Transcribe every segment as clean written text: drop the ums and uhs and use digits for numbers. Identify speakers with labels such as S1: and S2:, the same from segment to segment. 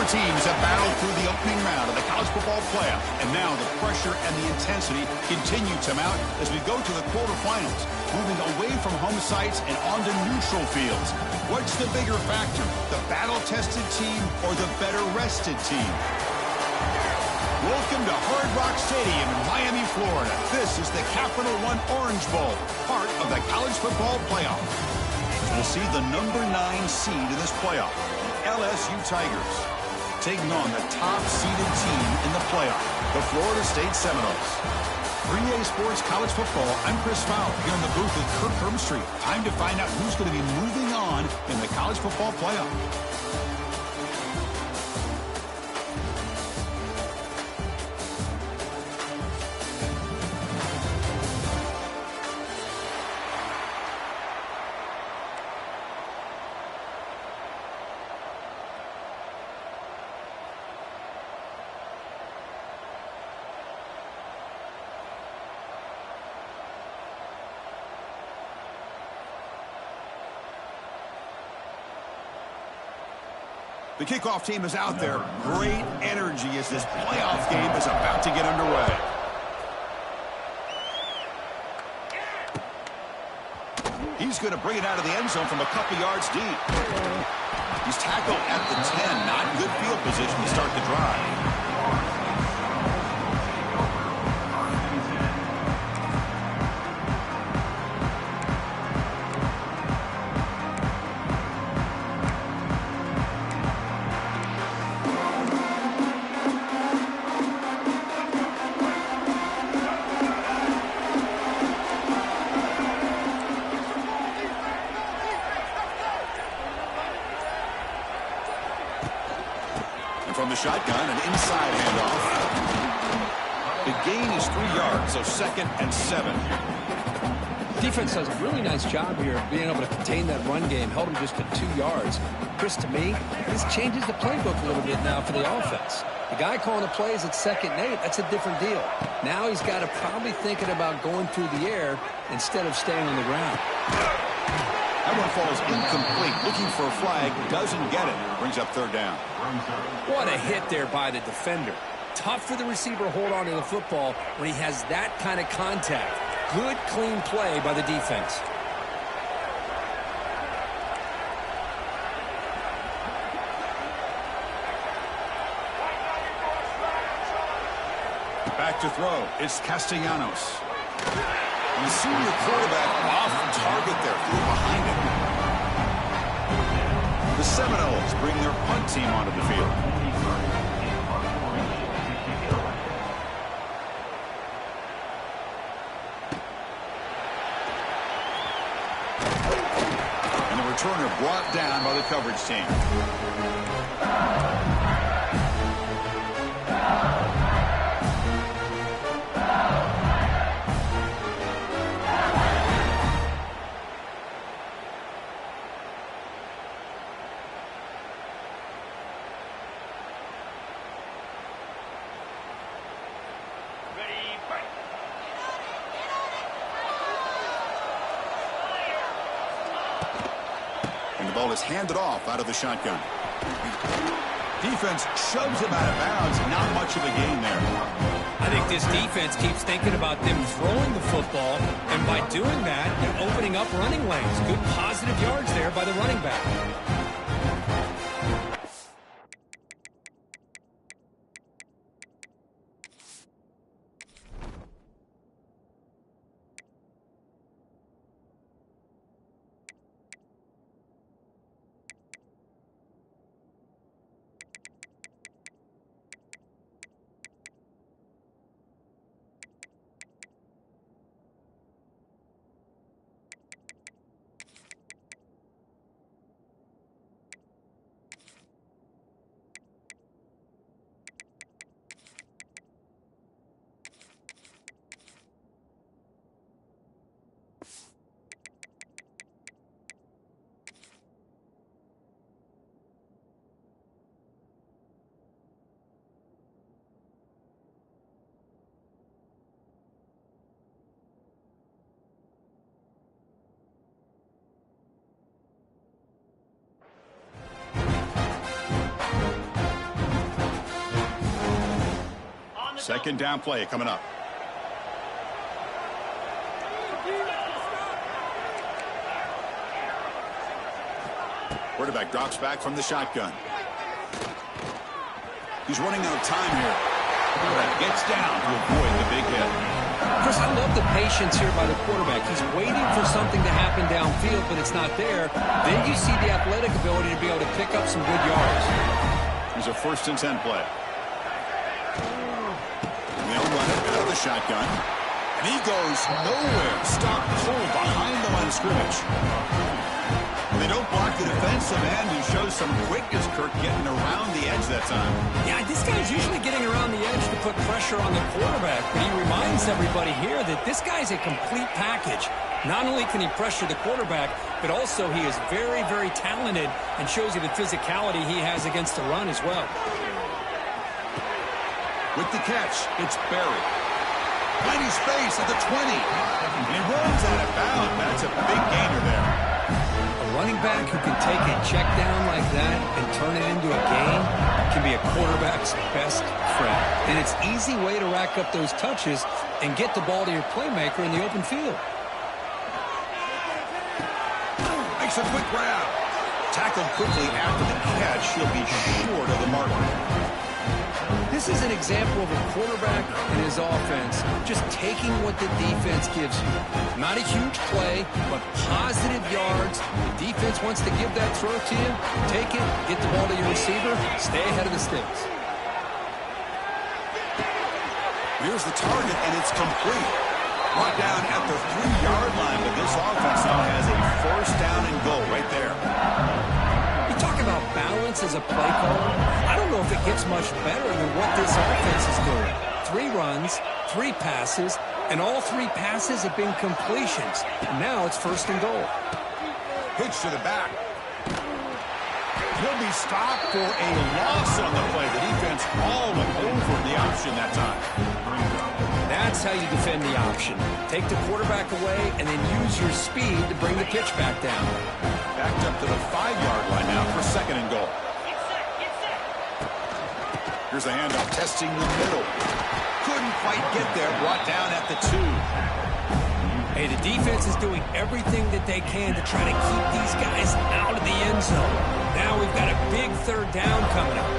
S1: Four teams have battled through the opening round of the college football playoff, and now the pressure and the intensity continue to mount as we go to the quarterfinals, moving away from home sites and onto neutral fields. What's the bigger factor, the battle-tested team or the better-rested team? Welcome to Hard Rock Stadium in Miami, Florida. This is the Capital One Orange Bowl, part of the college football playoff. We'll see the number 9 seed in this playoff, the LSU Tigers, taking on the top-seeded team in the playoff, the Florida State Seminoles. 3A Sports College Football, I'm Chris Fowler, here in the booth with Kirk Herbstreit. Time to find out who's going to be moving on in the college football playoff. The kickoff team is out there. Great energy as this playoff game is about to get underway. He's going to bring it out of the end zone from a couple yards deep. He's tackled at the 10. Not in good field position to start the drive. From the shotgun, an inside handoff. The gain is 3 yards, so 2nd and 7.
S2: Defense does a really nice job here of being able to contain that run game, held him just to 2 yards. Chris, to me, this changes the playbook a little bit now for the offense. The guy calling the plays at 2nd and 8, that's a different deal. Now he's got to probably thinking about going through the air instead of staying on the ground.
S1: That one falls incomplete. Looking for a flag, doesn't get it. Brings up 3rd down.
S2: What a hit there by the defender. Tough for the receiver to hold on to the football when he has that kind of contact. Good, clean play by the defense.
S1: Back to throw. It's Castellanos. And the senior quarterback off target there, flew behind him. The Seminoles bring their punt team onto the field. And the returner brought down by the coverage team. And the ball is handed off out of the shotgun. Defense shoves him out of bounds. Not much of a gain there.
S2: I think this defense keeps thinking about them throwing the football, and by doing that, they're opening up running lanes. Good positive yards there by the running back.
S1: Second down play coming up. Quarterback drops back from the shotgun. He's running out of time here. Quarterback gets down to avoid the big hit.
S2: Chris, I love the patience here by the quarterback. He's waiting for something to happen downfield, but it's not there. Then you see the athletic ability to be able to pick up some good yards.
S1: Here's a 1st and 10 play. And they'll run it out of the shotgun. And he goes nowhere. Stop cold behind the line of scrimmage. They don't block the defensive end. He shows some quickness, Kirk, getting around the edge that time.
S2: Yeah, this guy's usually getting around the edge to put pressure on the quarterback, but he reminds everybody here that this guy's a complete package. Not only can he pressure the quarterback, but also he is very, very talented and shows you the physicality he has against the run as well.
S1: With the catch, it's Barry. Tiny space at the 20. And he runs out of bounds. That's a big gainer there.
S2: Running back who can take a check down like that and turn it into a gain can be a quarterback's best friend. And it's an easy way to rack up those touches and get the ball to your playmaker in the open field.
S1: Makes a quick grab. Tackled quickly after the catch. He'll be short of the marker.
S2: This is an example of a quarterback and his offense just taking what the defense gives you. Not a huge play, but positive yards. The defense wants to give that throw to you. Take it, get the ball to your receiver, stay ahead of the sticks.
S1: Here's the target, and it's complete. Brought down at the 3-yard line, but this offense now has a 1st down and goal right there.
S2: Talk about balance as a play caller. I don't know if it gets much better than what this offense is doing. 3 runs, 3 passes, and all 3 passes have been completions. And now it's 1st and goal.
S1: Pitch to the back. He'll be stopped for a loss on the play. The defense all over the option that time.
S2: That's how you defend the option. Take the quarterback away and then use your speed to bring the pitch back down.
S1: Backed up to the 5-yard line now for 2nd and goal. Here's a handoff testing the middle. Couldn't quite get there. Brought down at the 2.
S2: Hey, the defense is doing everything that they can to try to keep these guys out of the end zone. Now we've got a big 3rd down coming up.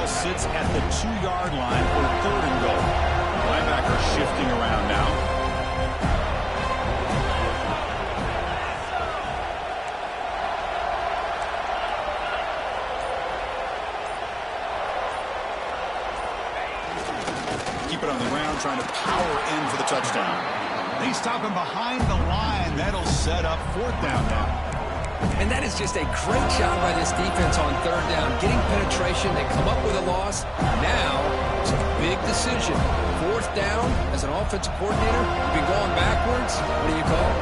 S1: Sits at the 2-yard line for 3rd and goal. Linebacker shifting around now. Keep it on the ground, trying to power in for the touchdown. They stop him behind the line. That'll set up 4th down now.
S2: And that is just a great job by this defense on 3rd down. Getting penetration, they come up with a loss. Now, it's a big decision. 4th down, as an offensive coordinator, you've been going backwards. What do you call it?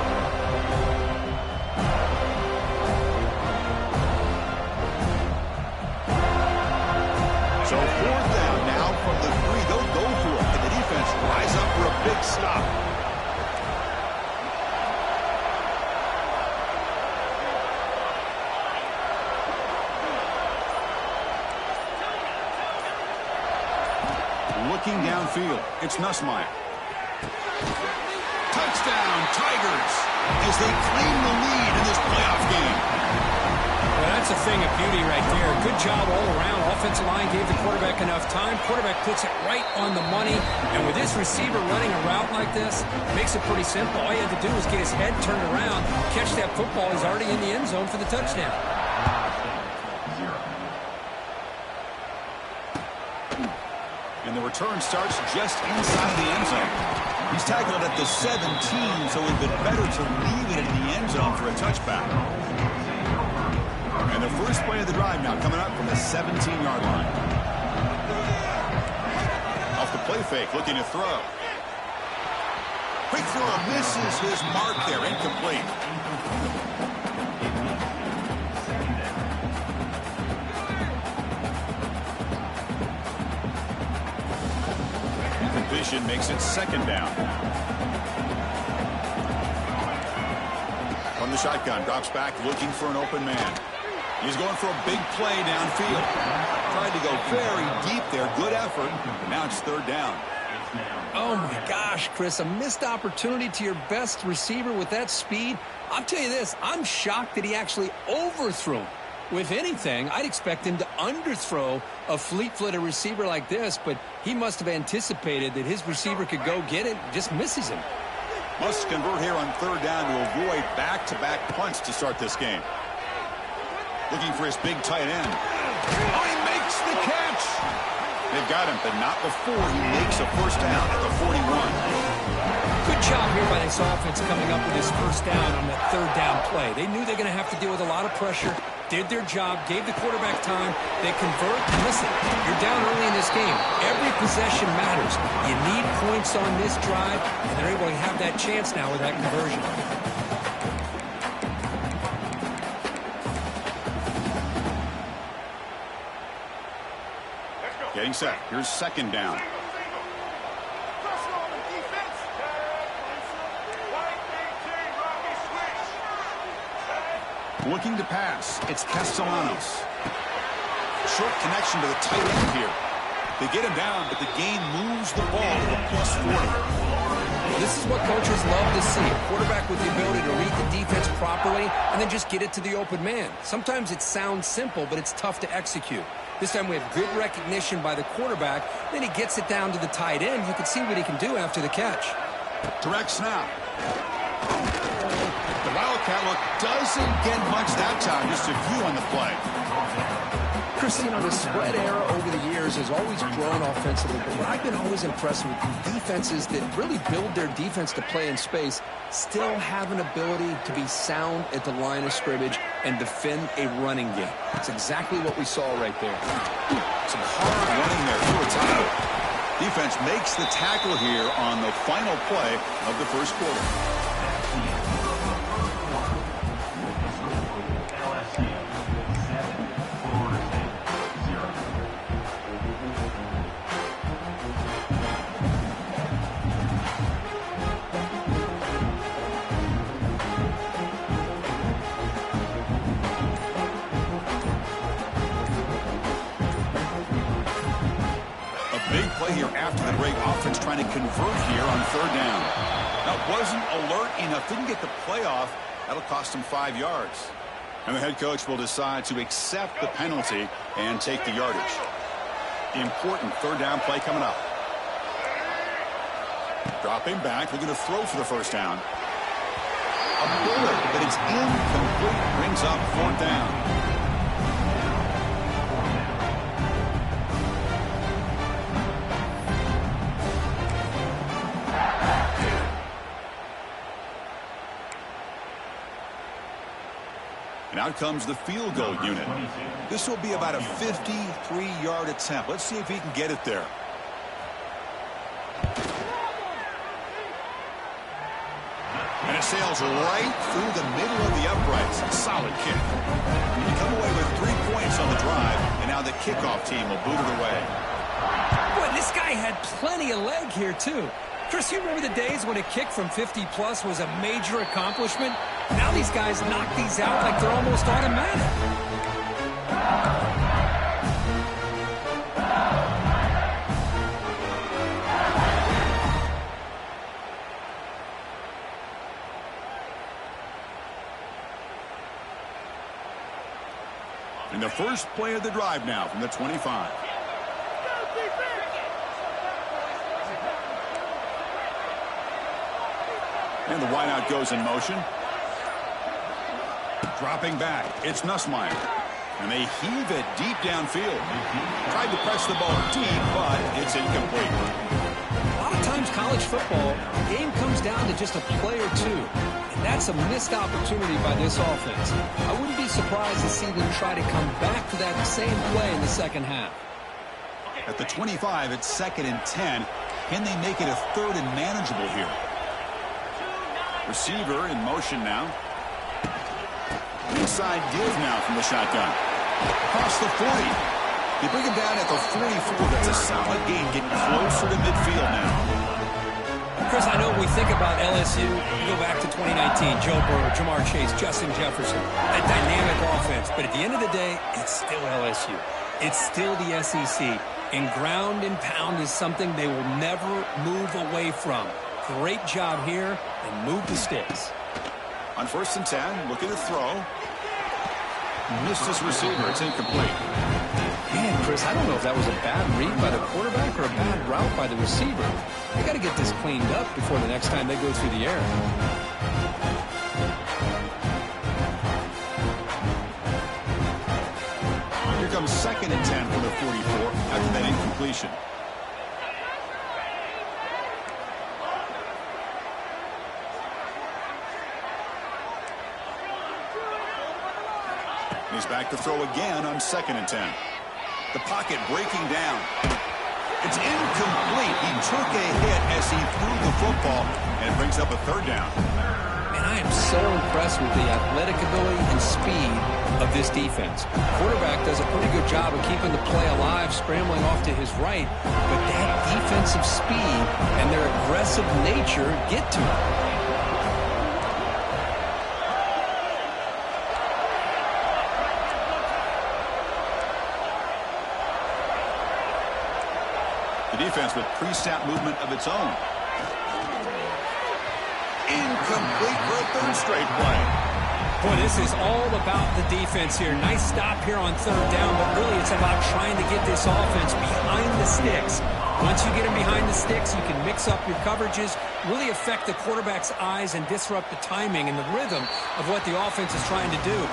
S1: So 4th down now from the 3. They'll go for it. And the defense rise up for a big stop. Looking downfield, it's Nussmeier. Touchdown, Tigers, as they claim the lead in this playoff game.
S2: Well, that's a thing of beauty right there. Good job all around. Offensive line gave the quarterback enough time. Quarterback puts it right on the money. And with this receiver running a route like this, it makes it pretty simple. All you had to do was get his head turned around, catch that football. He's already in the end zone for the touchdown.
S1: And the return starts just inside the end zone. He's tackled at the 17, so it would be better to leave it in the end zone for a touchback. And the first play of the drive now coming up from the 17-yard line. Off the play fake, looking to throw. Quick throw, misses his mark there, incomplete. Completion makes it 2nd down. the shotgun. Drops back looking for an open man. He's going for a big play downfield. Tried to go very deep there. Good effort. Now it's third down.
S2: Oh, my gosh, Chris. A missed opportunity to your best receiver with that speed. I'll tell you this. I'm shocked that he actually overthrew him. If anything, I'd expect him to underthrow a fleet-footed receiver like this, but he must have anticipated that his receiver could go get it, just misses him.
S1: Must convert here on third down to avoid back-to-back punts to start this game. Looking for his big tight end. Oh, he makes the catch! They've got him, but not before he makes a first down at the 41.
S2: Good job here by this offense coming up with his first down on that third down play. They knew they were going to have to deal with a lot of pressure, did their job, gave the quarterback time. They convert. And listen, you're down early in this game. Every possession matters. You need points on this drive, and they're able to have that chance now with that conversion.
S1: Getting set. Here's second down. Looking to pass. It's Castellanos. Short connection to the tight end here. They get him down, but the game moves the ball to the +40.
S2: This is what coaches love to see. A quarterback with the ability to read the defense properly and then just get it to the open man. Sometimes it sounds simple, but it's tough to execute. This time we have good recognition by the quarterback. Then he gets it down to the tight end. You can see what he can do after the catch.
S1: Direct snap. The Wildcat look doesn't get much that time. Just a few on the play.
S2: Chris, you know, the spread era over the years has always grown offensively, but I've been always impressed with defenses that really build their defense to play in space, still have an ability to be sound at the line of scrimmage and defend a running game. That's exactly what we saw right there.
S1: Some hard running there through a tackle. Defense makes the tackle here on the final play of the first quarter. Big play here after the great offense trying to convert here on third down. Now, wasn't alert enough. Didn't get the play off. That'll cost him 5 yards. And the head coach will decide to accept the penalty and take the yardage. The important third down play coming up. Dropping back. Looking to throw for the first down. A bullet, but it's incomplete. Brings up fourth down. And out comes the field goal unit. This will be about a 53-yard attempt. Let's see if he can get it there. And it sails right through the middle of the uprights. Solid kick. You come away with 3 points on the drive, and now the kickoff team will boot it away.
S2: Boy, this guy had plenty of leg here, too. Chris, you remember the days when a kick from 50-plus was a major accomplishment? Now these guys knock these out like they're almost automatic.
S1: And the first play of the drive now from the 25. And the wideout goes in motion. Dropping back, it's Nussmeier. And they heave it deep downfield. Tried to press the ball deep, but it's incomplete.
S2: A lot of times college football, the game comes down to just a play or two. And that's a missed opportunity by this offense. I wouldn't be surprised to see them try to come back to that same play in the second half.
S1: At the 25, it's 2nd and 10. Can they make it a third and manageable here? Receiver in motion now. Inside deals now from the shotgun. Across the 40. They bring him down at the 44. That's a solid gain, getting closer to midfield now.
S2: Chris, I know when we think about LSU, you go back to 2019, Joe Burrow, Jamar Chase, Justin Jefferson, that dynamic offense. But at the end of the day, it's still LSU. It's still the SEC. And ground and pound is something they will never move away from. Great job here, and move the sticks.
S1: On 1st and 10, looking to throw. Missed his receiver. It's incomplete.
S2: Man, Chris, I don't know if that was a bad read by the quarterback or a bad route by the receiver. They got to get this cleaned up before the next time they go through the air.
S1: Here comes 2nd and 10 for the 44 after that incompletion. He's back to throw again on 2nd and 10. The pocket breaking down. It's incomplete. He took a hit as he threw the football, and it brings up a 3rd down.
S2: Man, I am so impressed with the athletic ability and speed of this defense. Quarterback does a pretty good job of keeping the play alive, scrambling off to his right, but that defensive speed and their aggressive nature get to him.
S1: The defense with pre-snap movement of its own. Incomplete for a 3rd straight play.
S2: Boy, this is all about the defense here. Nice stop here on 3rd down, but really it's about trying to get this offense behind the sticks. Once you get them behind the sticks, you can mix up your coverages, really affect the quarterback's eyes and disrupt the timing and the rhythm of what the offense is trying to do.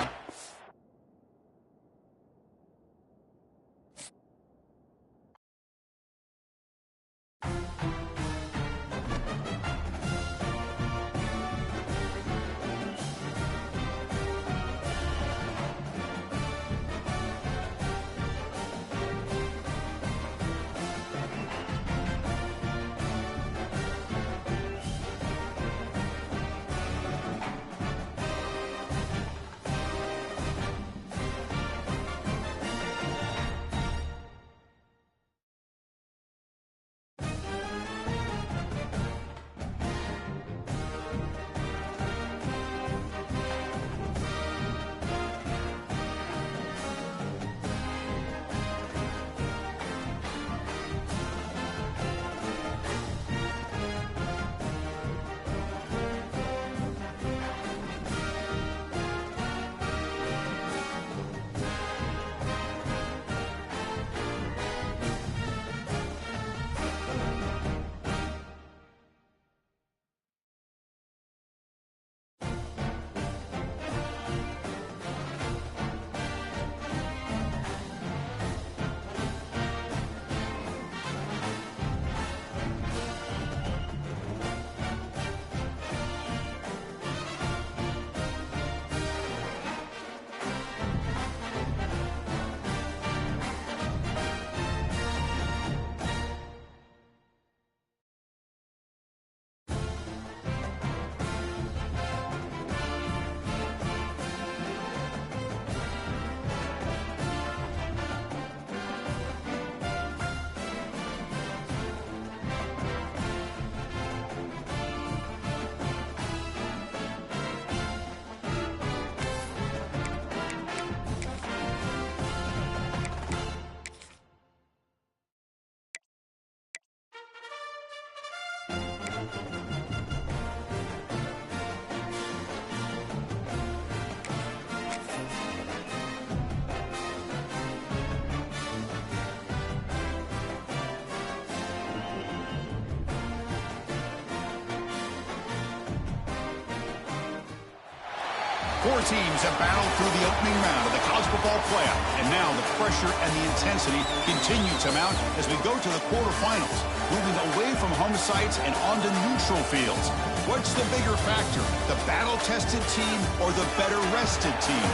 S1: Four teams have battled through the opening round of the college football playoff, and now the pressure and the intensity continue to mount as we go to the quarterfinals, moving away from home sites and onto neutral fields. What's the bigger factor, the battle-tested team or the better-rested team?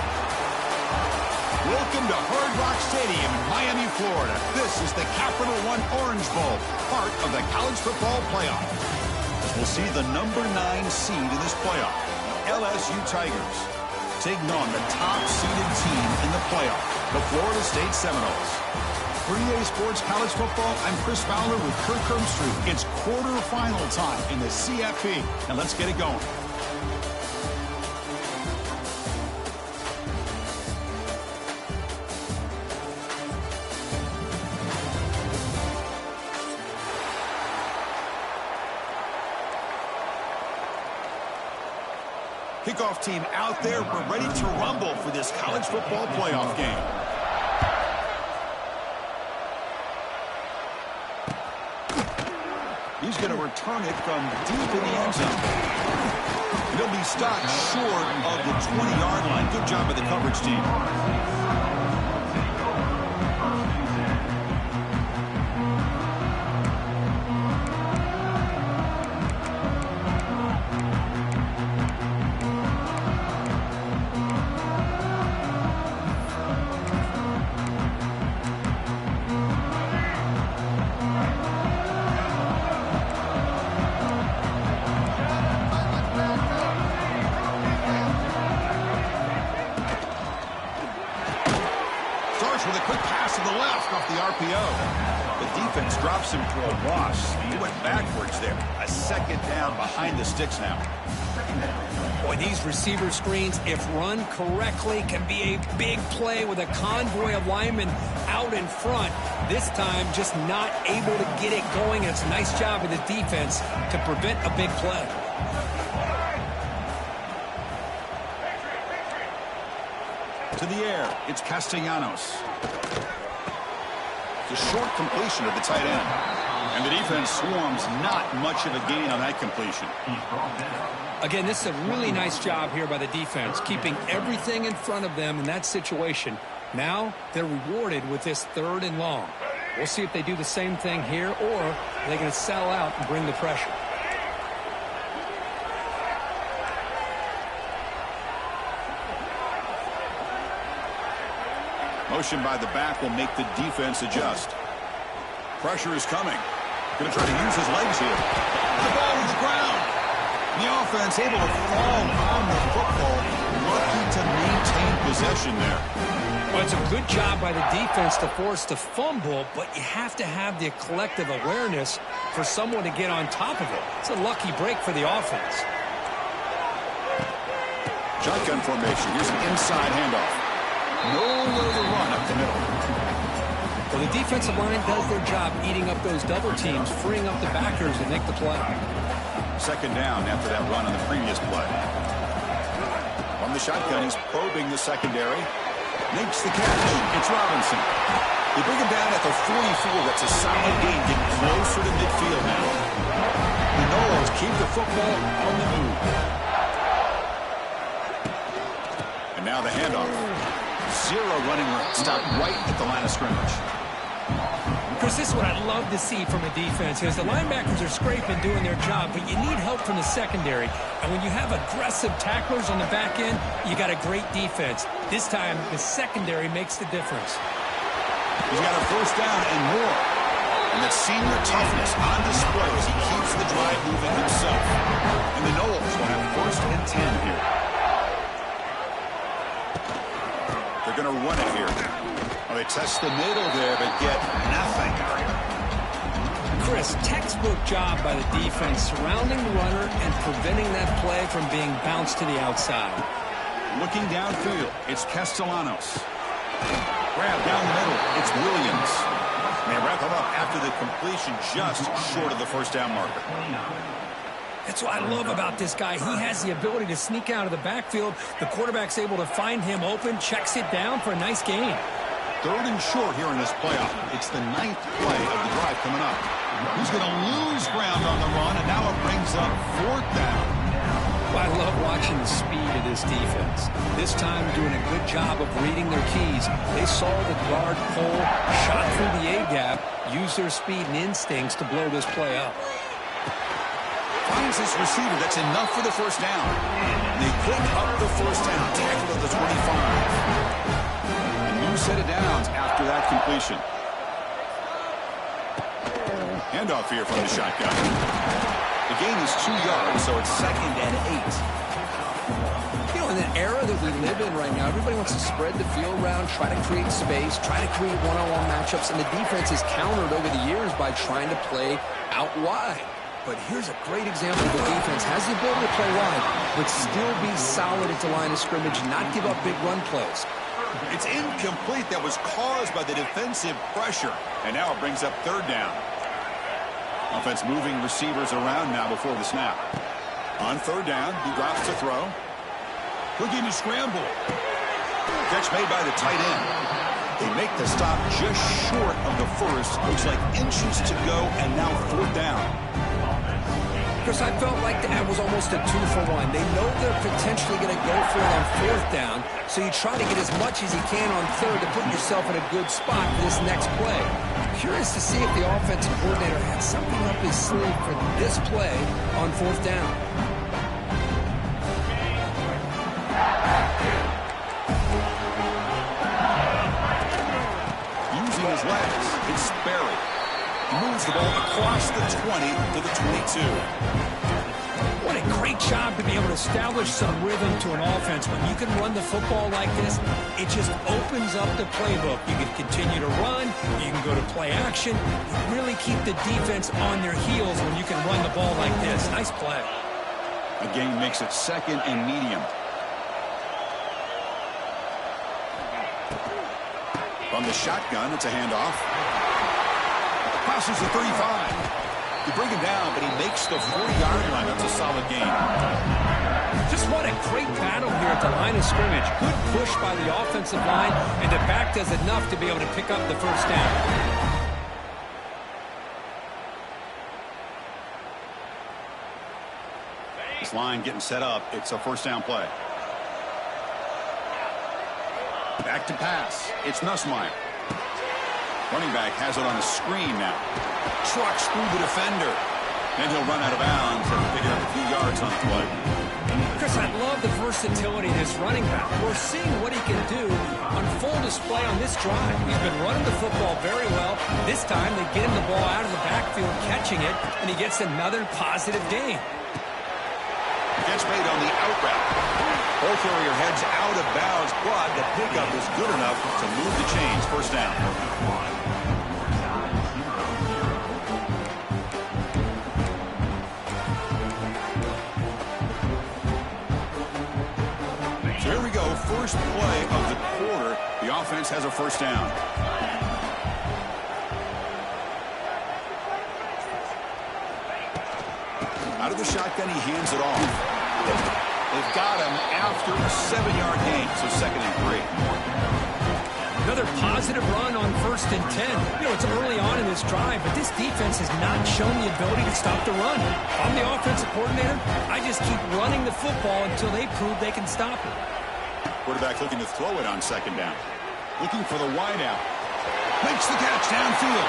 S1: Welcome to Hard Rock Stadium in Miami, Florida. This is the Capital One Orange Bowl, part of the college football playoff. We'll see the number 9 seed in this playoff, the LSU Tigers, taking on the top-seeded team in the playoff, the Florida State Seminoles. For EA Sports College Football, I'm Chris Fowler with Kirk Herbstreit. It's quarterfinal time in the CFB, and let's get it going. Kickoff team out there. We're ready to rumble for this college football playoff game. He's going to return it from deep in the end zone. He'll be stopped short of the 20-yard line. Good job by the coverage team. With a quick pass to the left off the RPO. The defense drops him for a loss. He went backwards there. A second down behind the sticks now.
S2: Boy, these receiver screens, if run correctly, can be a big play with a convoy of linemen out in front. This time, just not able to get it going. It's a nice job of the defense to prevent a big play.
S1: To the air, it's Castellanos. It's a short completion of the tight end. And the defense swarms, not much of a gain on that completion.
S2: Again, this is a really nice job here by the defense, keeping everything in front of them in that situation. Now, they're rewarded with this 3rd and long. We'll see if they do the same thing here, or they're going to sell out and bring the pressure.
S1: Motion by the back will make the defense adjust. Pressure is coming. Going to try to use his legs here. The ball to the ground. The offense able to fall on the football. Lucky to maintain possession there.
S2: Well, it's a good job by the defense to force the fumble, but you have to have the collective awareness for someone to get on top of it. It's a lucky break for the offense.
S1: Shotgun formation. Here's an inside handoff. Nowhere to run up the middle.
S2: Well, the defensive line does their job eating up those double teams, freeing up the backers to make the play.
S1: Second down after that run on the previous play. From the shotgun, he's probing the secondary. Makes the catch. It's Robinson. They bring him down at the 44. That's a solid gain. Getting closer to midfield now. The Noles keep the football on the move. And now the handoff. Zero running room. Stop right at the line of scrimmage.
S2: Chris, this is what I'd love to see from a defense. Because the linebackers are scraping, doing their job, but you need help from the secondary. And when you have aggressive tacklers on the back end, you got a great defense. This time, the secondary makes the difference.
S1: He's got a first down and more. And that senior toughness on display as he keeps the drive moving himself. And the Noles will have 1st and 10 here. They're going to run it here. Well, they test the middle there, but get nothing.
S2: Chris, textbook job by the defense surrounding the runner and preventing that play from being bounced to the outside.
S1: Looking downfield, it's Castellanos. Grab down the middle, it's Williams. And they wrap him up after the completion just short of the first down marker.
S2: That's what I love about this guy. He has the ability to sneak out of the backfield. The quarterback's able to find him open, checks it down for a nice gain.
S1: 3rd and short here in this playoff. It's the 9th play of the drive coming up. He's going to lose ground on the run, and now it brings up 4th down.
S2: Well, I love watching the speed of this defense. This time doing a good job of reading their keys. They saw the guard pull, shot through the A-gap, used their speed and instincts to blow this play up.
S1: Finds this receiver. That's enough for the first down. And they pick up the first down. Tackle at the 25. A new set of downs after that completion. Handoff here from the shotgun. The gain is 2 yards, so it's 2nd and 8.
S2: You know, In an era that we live in right now, everybody wants to spread the field around, try to create space, try to create one-on-one matchups, and the defense is countered over the years by trying to play out wide. But here's a great example of the defense has the ability to play wide, but still be solid at the line of scrimmage, not give up big run plays.
S1: It's incomplete. That was caused by the defensive pressure. And now it brings up third down. Offense moving receivers around now before the snap. On third down, he drops to throw. Looking to scramble. Catch made by the tight end. They make the stop just short of the first. Looks like inches to go, and now fourth down.
S2: Chris, I felt like that was almost a 2-for-1. They know they're potentially going to go for it on fourth down, so you try to get as much as you can on third to put yourself in a good spot for this next play. Curious to see if the offensive coordinator had something up his sleeve for this play on fourth down.
S1: Using his legs, it's Sperry. Moves the ball across the 20 to the 22.
S3: What a great job to be able to establish some rhythm to an offense. When you can run the football like this, it just opens up the playbook. You can continue to run. You can go to play action. You really keep the defense on their heels when you can run the ball like this. Nice play.
S1: The game makes it second and medium. From the shotgun, it's a handoff. Passes the 35. You bring him down, but he makes the 40-yard line. That's a solid gain.
S3: Just what a great battle here at the line of scrimmage. Good push by the offensive line, and the back does enough to be able to pick up the first down.
S1: This line getting set up. It's a first down play. Back to pass. It's Nussmeier. Running back has it on a screen now. Trucks through the defender. Then he'll run out of bounds and pick it up a few yards on the play.
S3: Chris, I love the versatility of this running back. We're seeing what he can do on full display on this drive. He's been running the football very well. This time they get him the ball out of the backfield, catching it, and he gets another positive gain.
S1: Catch made on the out route. Ball carrier heads out of bounds, but the pickup is good enough to move the chains. First down. So here we go. First play of the quarter. The offense has a first down. Out of the shotgun, he hands it off. They've got him after a 7-yard gain, so second and 3.
S3: Another positive run on 1st and 10. You know, it's early on in this drive, but this defense has not shown the ability to stop the run. If I'm the offensive coordinator, I just keep running the football until they prove they can stop it.
S1: Quarterback looking to throw it on second down. Looking for the wideout. Makes the catch downfield.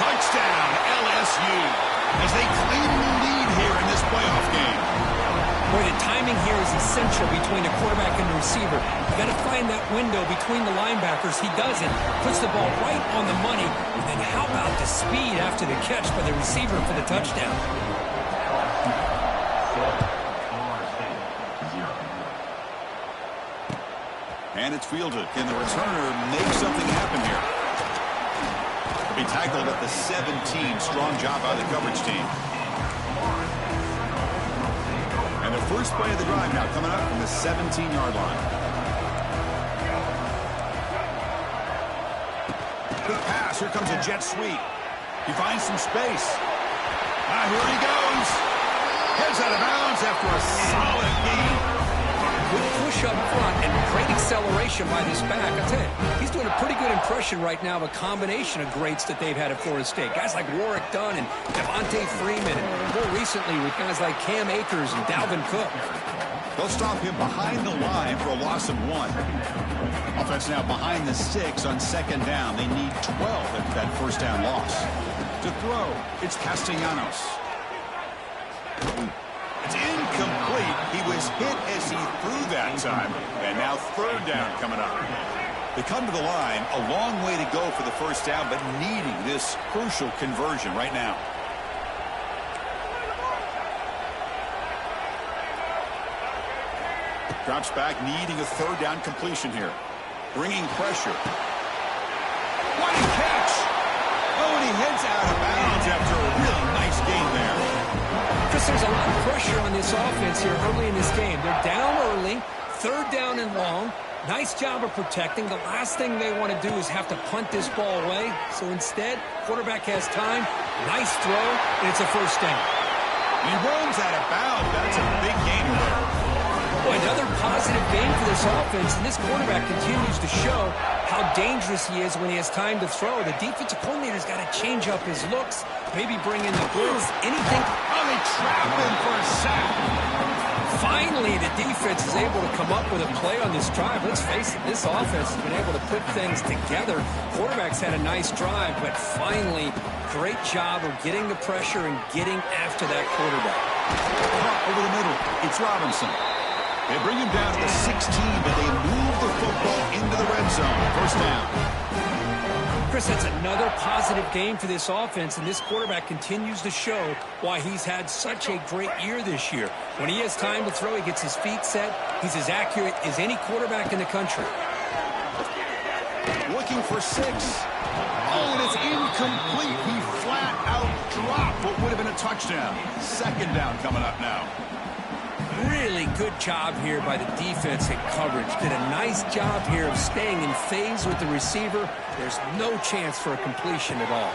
S1: Touchdown, LSU, as they claim the lead here in this playoff game.
S3: Boy, the timing here is essential between the quarterback and the receiver. You got to find that window between the linebackers. He does it, puts the ball right on the money, and then how about the speed after the catch by the receiver for the touchdown?
S1: And it's fielded. Can the returner make something happen here? Be tackled at the 17. Strong job by the coverage team. And the first play of the drive now coming up from the 17-yard line. Quick pass. Here comes a jet sweep. He finds some space. Here he goes. Heads out of bounds after a solid gain.
S2: Good push up front and great acceleration by this back. I tell you, he's doing a pretty good impression right now of a combination of greats that they've had at Florida State. Guys like Warwick Dunn and Devontae Freeman, and more recently with guys like Cam Akers and Dalvin Cook.
S1: They'll stop him behind the line for a loss of 1. Offense now behind the 6 on second down. They need 12 after that first down loss. To throw, it's Castellanos. It's incomplete. He was hit as he threw that time. And now third down coming up. They come to the line, a long way to go for the first down, but needing this crucial conversion right now. Drops back, needing a third down completion here. Bringing pressure. What a catch! Oh, and he heads out of bounds after a really nice gain there.
S2: Chris, there's a lot of pressure on this offense here early in this game. They're down early, third down and long. Nice job of protecting. The last thing they want to do is have to punt this ball away. So instead, quarterback has time. Nice throw, and it's a first down.
S1: He runs out of bounds. That's a big gain there.
S2: Boy, another positive game for this offense, and this quarterback continues to show how dangerous he is when he has time to throw. The defensive coordinator's got to change up his looks, maybe bring in the blitz, anything.
S1: Oh, they trap him for a sack.
S2: Finally, the defense is able to come up with a play on this drive. Let's face it, this offense has been able to put things together. Quarterback's had a nice drive, but finally, great job of getting the pressure and getting after that quarterback.
S1: Over the middle, it's Robinson. They bring him down to the 16, but they move the football into the red zone. First down.
S2: Chris, that's another positive game for this offense, and this quarterback continues to show why he's had such a great year this year. When he has time to throw, he gets his feet set. He's as accurate as any quarterback in the country.
S1: Looking for 6. Oh, and it's incomplete. He flat out dropped what would have been a touchdown. Second down coming up now.
S2: Really good job here by the defense in coverage. Did a nice job here of staying in phase with the receiver. There's no chance for a completion at all.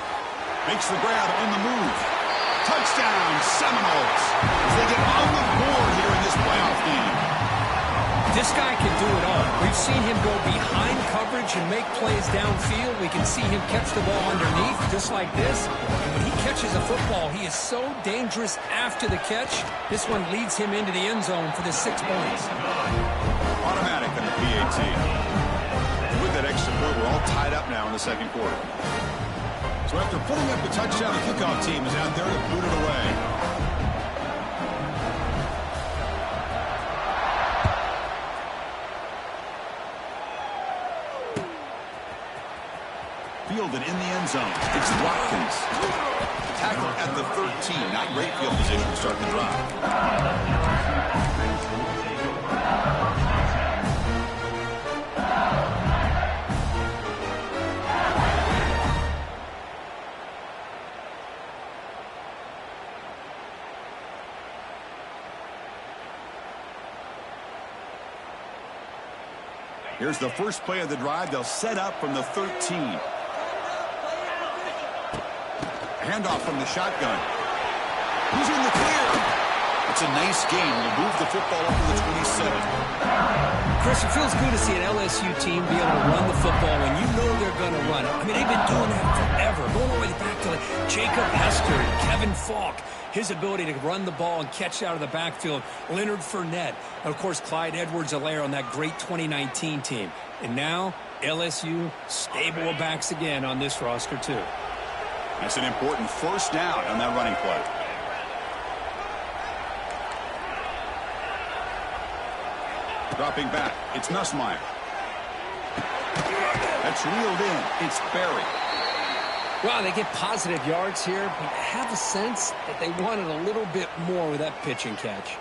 S1: Makes the grab on the move. Touchdown, Seminoles. As they get on the board here in this playoff game.
S2: This guy can do it all. We've seen him go behind coverage and make plays downfield. We can see him catch the ball underneath just like this. And when he catches a football, he is so dangerous after the catch. This one leads him into the end zone for the 6 points.
S1: Automatic on the PAT. With that extra point, we're all tied up now in the second quarter. So after putting up the touchdown, the kickoff team is out there to boot it away. Fielded in the end zone. It's Watkins. Tackle at the 13. Not great field position to start the drive. Here's the first play of the drive. They'll set up from the 13. Handoff from the shotgun. Who's in the clear? It's a nice game. We'll move the football up to the 27.
S2: Chris, it feels good to see an LSU team be able to run the football when you know they're going to run it. I mean, they've been doing that forever. Going all the way back to like Jacob Hester and Kevin Falk. His ability to run the ball and catch out of the backfield. Leonard Fournette. And, of course, Clyde Edwards-Helaire on that great 2019 team. And now, LSU stable of backs again on this roster, too.
S1: That's an important first down on that running play. Dropping back, it's Nussmeier. That's reeled in, it's Berry.
S2: Well, they get positive yards here, but I have a sense that they wanted a little bit more with that pitch and catch.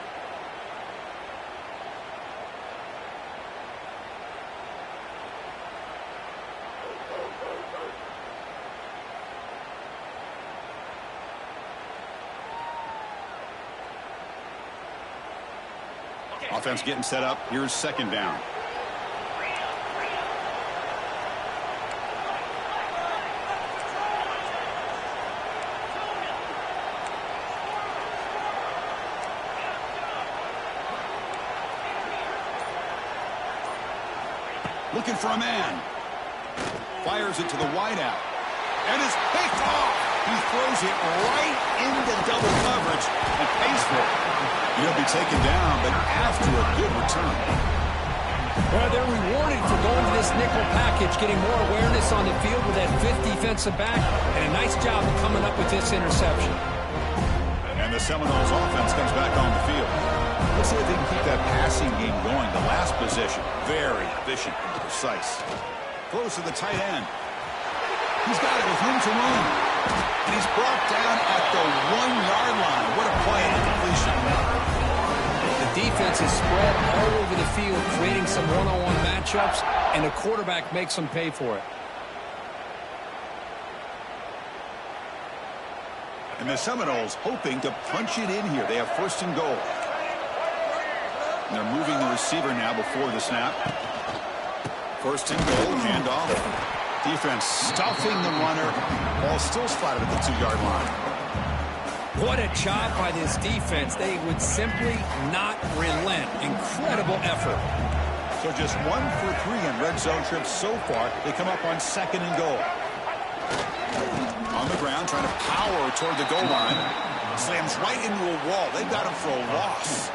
S1: Offense getting set up. Here's second down. Looking for a man. Fires it to the wideout. And is picked off. He throws it right into double coverage and pays for it. He'll be taken down, but after a good return.
S2: Well, they're rewarded for going to this nickel package, getting more awareness on the field with that fifth defensive back, and a nice job of coming up with this interception.
S1: And the Seminoles offense comes back on the field. Let's see if they can keep that passing game going. The last possession, very efficient and precise. Throws to the tight end. He's got it with room to run. And he's brought down at the 1-yard line. What a play and completion.
S2: The defense is spread all over the field, creating some one-on-one matchups, and the quarterback makes them pay for it.
S1: And the Seminoles hoping to punch it in here. They have first and goal. And they're moving the receiver now before the snap. First and goal, handoff. Defense stuffing the runner. Ball still spotted at the 2-yard line.
S3: What a job by this defense. They would simply not relent. Incredible effort.
S1: So just 1 for 3 on red zone trips so far. They come up on second and goal. On the ground, trying to power toward the goal line. Slams right into a wall. They've got him for a loss.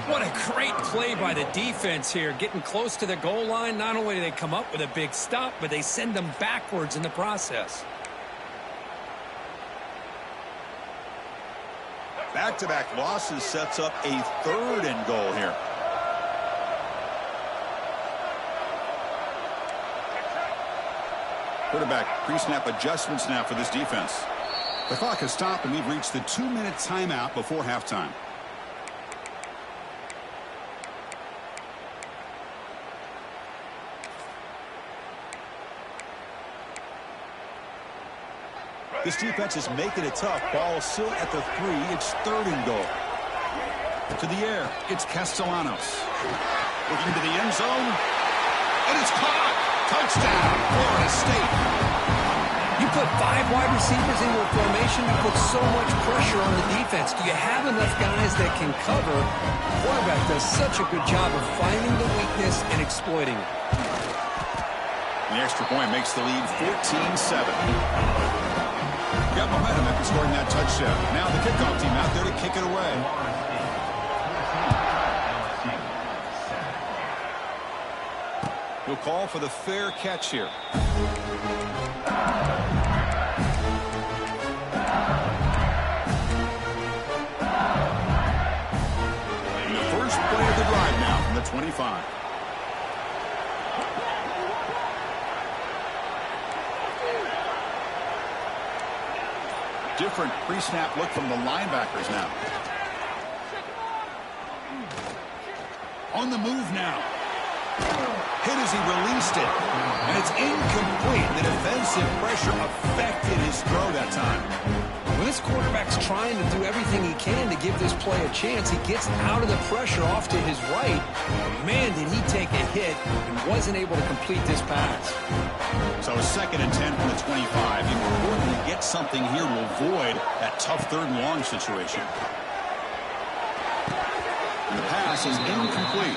S3: What a great play by the defense here. Getting close to the goal line, not only do they come up with a big stop, but they send them backwards in the process.
S1: Back-to-back losses sets up a third and goal here. Quarterback pre-snap adjustments now for this defense. The clock has stopped, and we've reached the 2-minute timeout before halftime. This defense is making it tough. Ball still at the 3. It's third and goal. To the air, it's Castellanos. Looking to the end zone, and it's caught. Touchdown, Florida State.
S2: You put 5 wide receivers in your formation, you put so much pressure on the defense. Do you have enough guys that can cover? The quarterback does such a good job of finding the weakness and exploiting it.
S1: The extra point makes the lead 14-7. Got momentum after scoring that touchdown. Now the kickoff team out there to kick it away. He'll call for the fair catch here. And the first play of the drive now from the 25. Different pre-snap look from the linebackers now. On the move now. Hit as he released it. And it's incomplete. The defensive pressure affected his throw that time.
S2: When this quarterback's trying to do everything he can to give this play a chance, he gets out of the pressure off to his right. Man, did he take a hit and wasn't able to complete this pass.
S1: So a 2nd and 10 from the 25. Important to get something here to avoid that tough 3rd and long situation. And the pass is incomplete.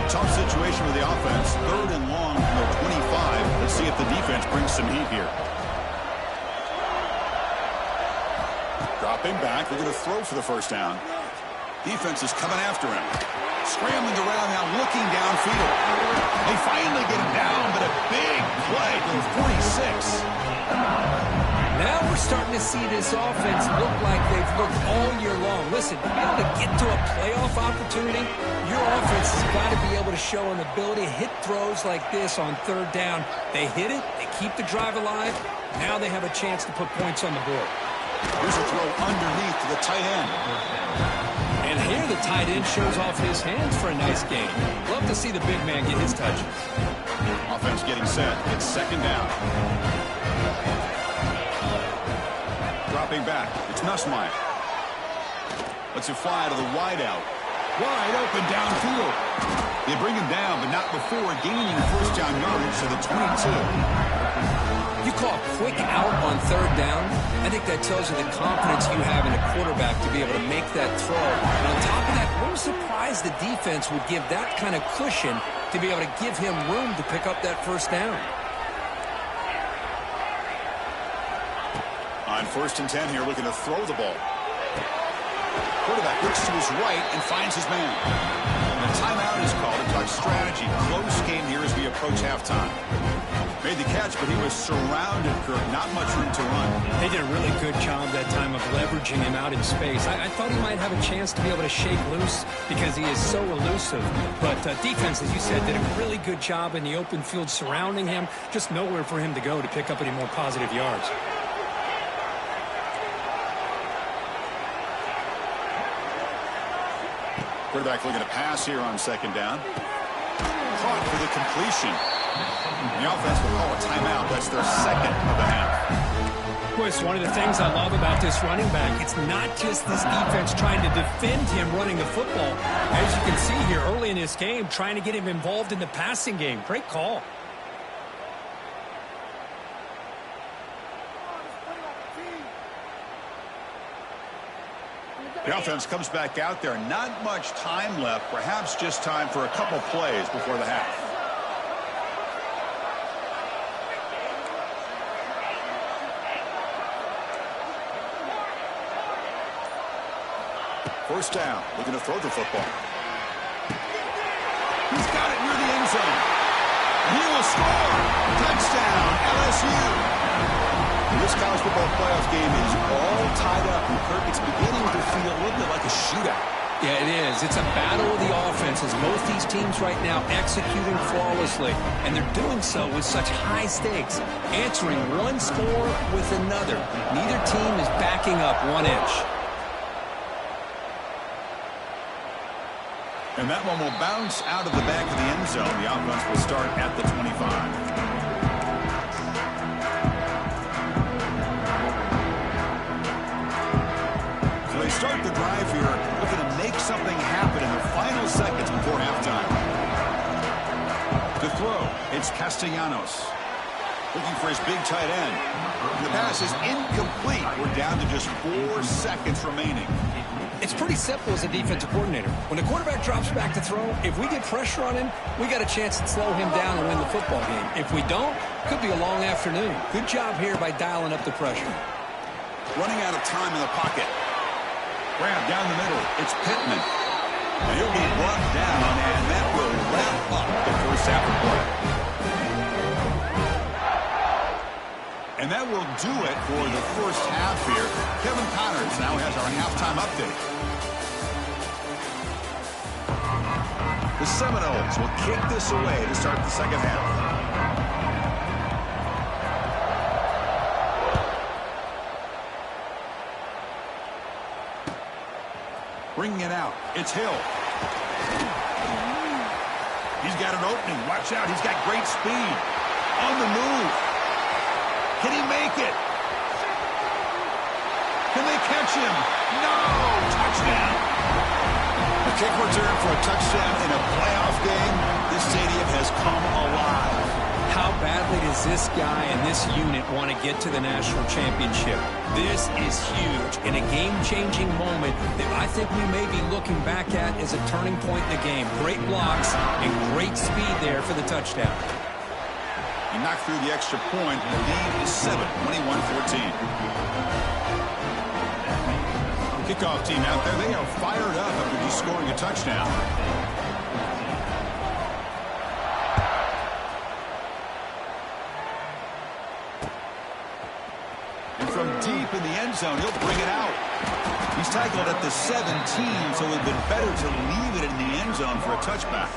S1: Tough situation with the offense. 3rd and long from the 25. Let's see if the defense brings some heat here. Dropping back. They're going to throw for the first down. Defense is coming after him. Scrambling around now, looking downfield. They finally get him down, but a big play to the 46.
S2: Now we're starting to see this offense look like they've looked all year long. Listen, to be able to get to a playoff opportunity, your offense has got to be able to show an ability to hit throws like this on 3rd down. They hit it, they keep the drive alive. Now they have a chance to put points on the board.
S1: Here's a throw underneath to the tight end.
S2: And here the tight end shows off his hands for a nice gain. Love to see the big man get his touches.
S1: Offense getting set. It's 2nd down. Dropping back. It's Nussmeier. Lets it fly to the wideout. Wide open downfield. They bring him down, but not before gaining first down yardage to the 22.
S2: You call a quick out on 3rd down. I think that tells you the confidence you have in a quarterback to be able to make that throw. And on top of that, I'm surprised the defense would give that kind of cushion to be able to give him room to pick up that first down.
S1: On 1st and 10 here, looking to throw the ball. Quarterback looks to his right and finds his man. And a timeout is called to talk strategy. Close game here as we approach halftime. Made the catch, but he was surrounded, Kirk. Not much room to run.
S3: They did a really good job that time of leveraging him out in space. I thought he might have a chance to be able to shake loose because he is so elusive. But defense, as you said, did a really good job in the open field surrounding him. Just nowhere for him to go to pick up any more positive yards.
S1: Quarterback looking to pass here on second down. Caught for the completion. The offense will call a timeout. That's their second of the half.
S3: Boy, it's one of the things I love about this running back. It's not just this defense trying to defend him running the football. As you can see here early in this game, trying to get him involved in the passing game. Great call.
S1: The offense comes back out there. Not much time left. Perhaps just time for a couple plays before the half. First down. Looking to throw the football. He's got it near the end zone. He will score. Touchdown, LSU. This college football playoff game is all tied up. And Kirk, it's beginning to feel a little bit like a shootout.
S2: Yeah, it is. It's a battle of the offenses. Both these teams right now executing flawlessly, and they're doing so with such high stakes, answering one score with another. Neither team is backing up 1 inch.
S1: And that one will bounce out of the back of the end zone. The offense will start at the 25. They start the drive here, looking to make something happen in the final seconds before halftime. To throw, it's Castellanos. Looking for his big tight end. The pass is incomplete. We're down to just 4 seconds remaining.
S2: It's pretty simple as a defensive coordinator. When the quarterback drops back to throw, if we get pressure on him, we got a chance to slow him down and win the football game. If we don't, could be a long afternoon. Good job here by dialing up the pressure.
S1: Running out of time in the pocket. Grab down the middle. It's Pittman. And he'll be brought down, and that will wrap up the first half of play. And that will do it for the first half here. Kevin Connors now has our halftime update. The Seminoles will kick this away to start the second half. Bringing it out. It's Hill. He's got an opening. Watch out. He's got great speed. On the move. Can he make it? Can they catch him? No! Touchdown. A kick return for a touchdown in a playoff game. This stadium has come alive.
S2: How badly does this guy and this unit want to get to the national championship? This is huge and a game-changing moment that I think we may be looking back at as a turning point in the game. Great blocks and great speed there for the touchdown.
S1: He knocked through the extra point. The lead is 7, 21-14. Kickoff team out there. They are fired up after just scoring a touchdown. From deep in the end zone, he'll bring it out. He's tackled at the 17, so it would have been better to leave it in the end zone for a touchback.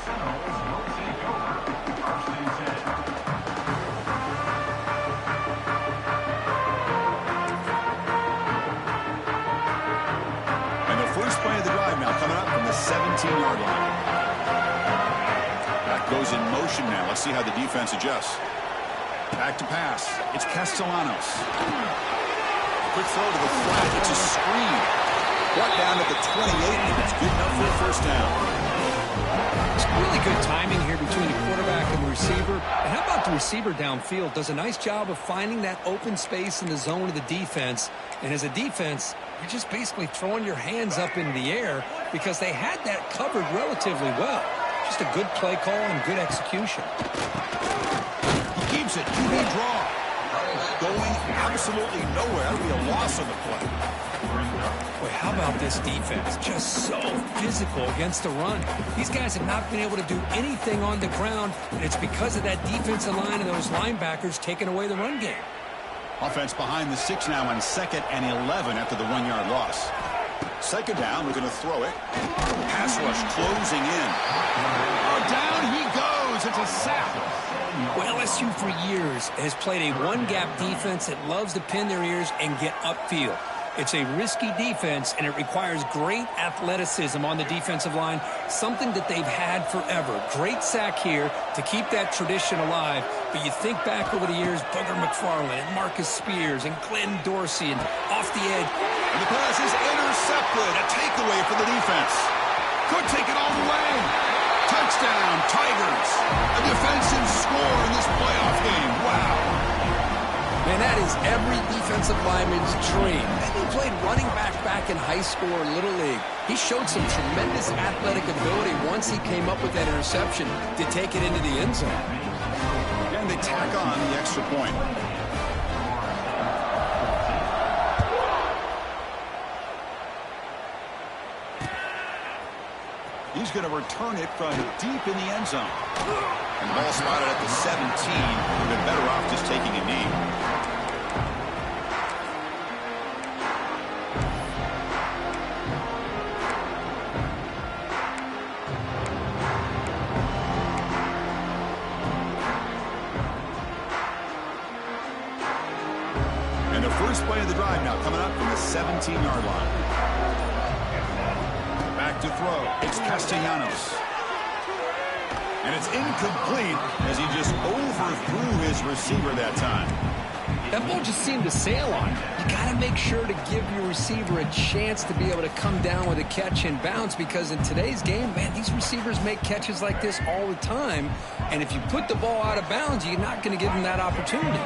S1: And the first play of the drive now coming up from the 17-yard line. That goes in motion now. Let's see how the defense adjusts. Back to pass. It's Castellanos. Quick throw to the flat. It's a screen. Brought down at the 28, and it's good enough for a first down.
S2: It's really good timing here between the quarterback and the receiver. And how about the receiver downfield? Does a nice job of finding that open space in the zone of the defense. And as a defense, you're just basically throwing your hands up in the air because they had that covered relatively well. Just a good play call and good execution.
S1: He keeps it. QB draw. Going absolutely nowhere. That would be a loss on the play.
S2: Boy, how about this defense? Just so physical against the run. These guys have not been able to do anything on the ground, and it's because of that defensive line and those linebackers taking away the run game.
S1: Offense behind the 6 now on 2nd and 11 after the 1-yard loss. Second down, we're going to throw it. Pass rush closing in. Oh, down he goes. It's a sack.
S2: Well, LSU for years has played a one-gap defense that loves to pin their ears and get upfield.
S3: It's a risky defense, and it requires great athleticism on the defensive line, something that they've had forever. Great sack here to keep that tradition alive. But you think back over the years, Booger McFarland and Marcus Spears and Glenn Dorsey and off the edge.
S1: And the pass is intercepted. A takeaway for the defense. Could take it all the way. Touchdown, Tigers. A defensive score in this playoff game. Wow.
S2: Man, that is every defensive lineman's dream. Maybe he played running back in high school or Little League. He showed some tremendous athletic ability once he came up with that interception to take it into the end zone.
S1: And they tack on the extra point. He's going to return it from deep in the end zone. And the ball spotted at the 17. Would have been better off just taking a knee. And the first play of the drive now coming up from the 17-yard line. Back to throw. It's Castellanos. And it's incomplete as he just overthrew his receiver that time.
S2: That ball just seemed to sail on. You got to make sure to give your receiver a chance to be able to come down with a catch and bounce, because in today's game, man, these receivers make catches like this all the time. And if you put the ball out of bounds, you're not going to give them that opportunity.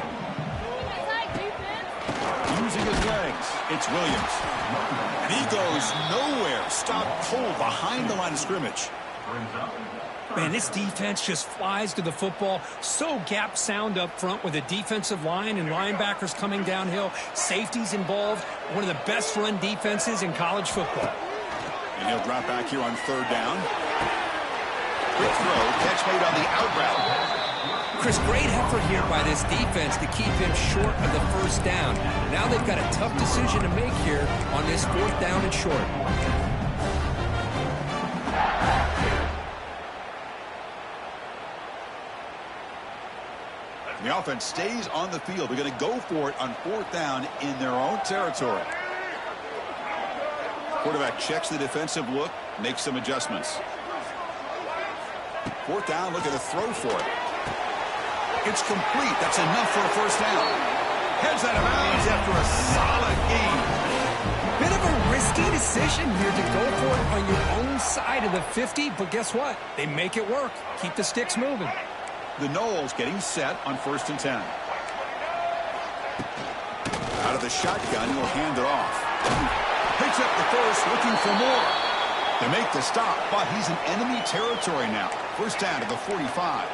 S1: Using his legs, it's Williams. And he goes nowhere. Stopped cold behind the line of scrimmage.
S3: Man, this defense just flies to the football. So gap sound up front with a defensive line and linebackers coming downhill. Safeties involved. One of the best run defenses in college football.
S1: And he'll drop back here on third down. Quick throw. Catch made on the out route.
S2: Chris, great effort here by this defense to keep him short of the first down. Now they've got a tough decision to make here on this fourth down and short.
S1: The offense stays on the field. They're going to go for it on fourth down in their own territory. Quarterback checks the defensive look, makes some adjustments. Fourth down, look at the throw for it. It's complete. That's enough for a first down. Heads out of bounds after a solid gain.
S3: Bit of a risky decision here to go for it on your own side of the 50, but guess what? They make it work. Keep the sticks moving.
S1: The Noles getting set on 1st and 10. Out of the shotgun, he'll hand it off. Picks up the first, looking for more. They make the stop, but he's in enemy territory now. First down to the 45.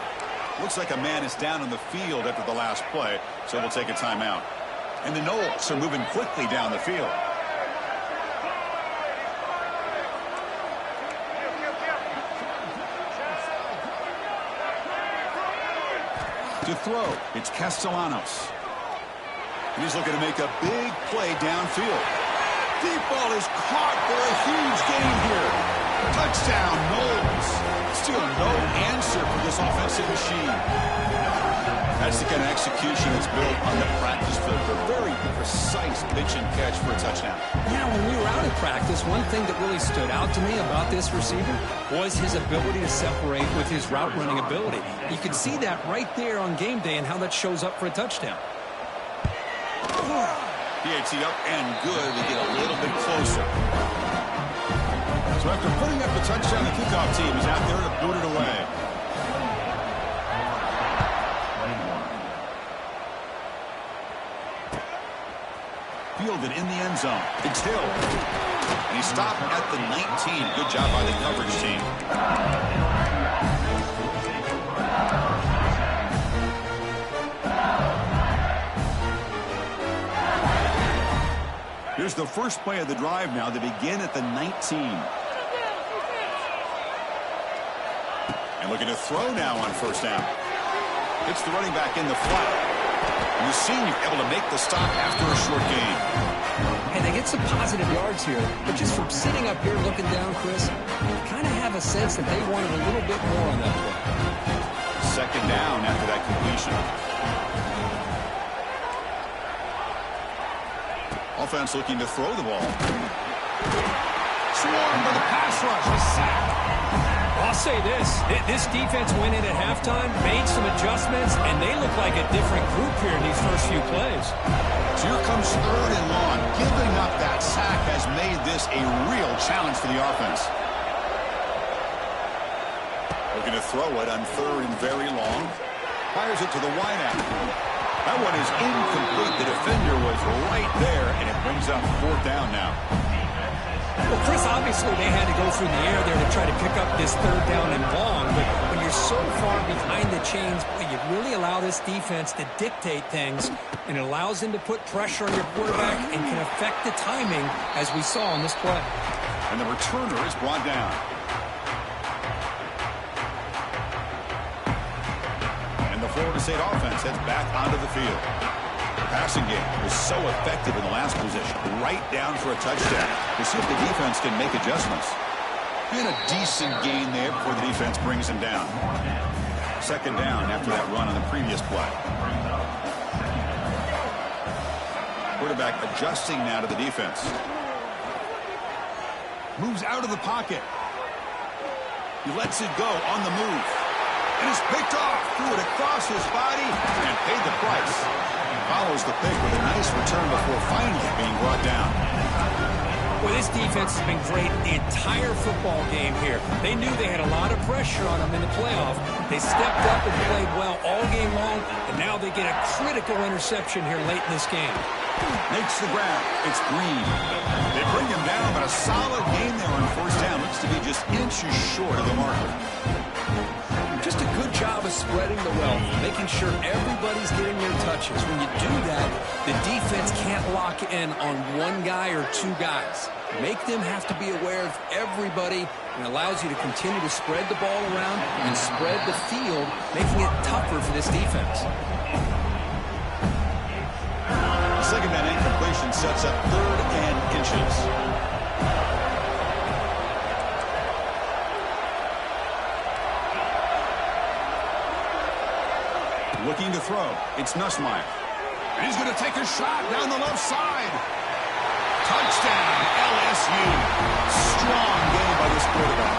S1: Looks like a man is down on the field after the last play, so we'll take a timeout. And the Noles are moving quickly down the field. To throw, it's Castellanos. And he's looking to make a big play downfield. Deep ball is caught for a huge gain here. Touchdown, Noles. Still no answer for this offensive machine. That's the kind of execution that's built on the practice field. A very precise pitch and catch for a touchdown.
S3: Yeah, when we were out of practice, one thing that really stood out to me about this receiver was his ability to separate with his route running ability. You can see that right there on game day and how that shows up for a touchdown.
S1: PAT up and good. We get a little bit closer. So after putting up the touchdown, the kickoff team is out there to boot it away. Fielded in the end zone. It's Hill. And he stopped at the 19. Good job by the coverage team. Here's the first play of the drive now. They begin at the 19. And looking to throw now on first down. It's the running back in the flat. And the senior able to make the stop after a short gain.
S2: And they get some positive yards here. But just from sitting up here looking down, Chris, kind of have a sense that they wanted a little bit more on that play.
S1: Second down after that completion. Offense looking to throw the ball.
S3: Swarmed by the pass rush. A sack. Well, I'll say this defense went in at halftime, made some adjustments, and they look like a different group here in these first few plays.
S1: So here comes 3rd and long. Giving up that sack has made this a real challenge for the offense. Looking to throw it on 3rd and very long. Fires it to the wideout. That one is incomplete. The defender was right there, and it brings up 4th down now.
S3: Well, Chris, obviously they had to go through the air there to try to pick up this 3rd down and long, but when you're so far behind the chains, you really allow this defense to dictate things, and it allows them to put pressure on your quarterback and can affect the timing, as we saw on this play.
S1: And the returner is brought down. And the Florida State offense heads back onto the field. Passing game was so effective in the last position, right down for a touchdown. We'll see if the defense can make adjustments. And a decent gain there before the defense brings him down. 2nd down after that run on the previous play. Quarterback adjusting now to the defense. Moves out of the pocket. He lets it go on the move. And is picked off. Threw it across his body and paid the price. Follows the pick with a nice return before finally being brought down.
S3: Well, this defense has been great the entire football game here. They knew they had a lot of pressure on them in the playoff. They stepped up and played well all game long, and now they get a critical interception here late in this game.
S1: Makes the grab. It's Green. They bring him down, but a solid game there on 1st down. Looks to be just inches short of the marker.
S2: Just a good job of spreading the wealth, making sure everybody's getting their touches. When you do that, the defense can't lock in on one guy or 2 guys. Make them have to be aware of everybody, and allows you to continue to spread the ball around and spread the field, making it tougher for this defense.
S1: The 2nd down incompletion sets up 3rd and inches. Looking to throw. It's Nussmeier. And he's going to take a shot down the left side. Touchdown, LSU. Strong game by this quarterback.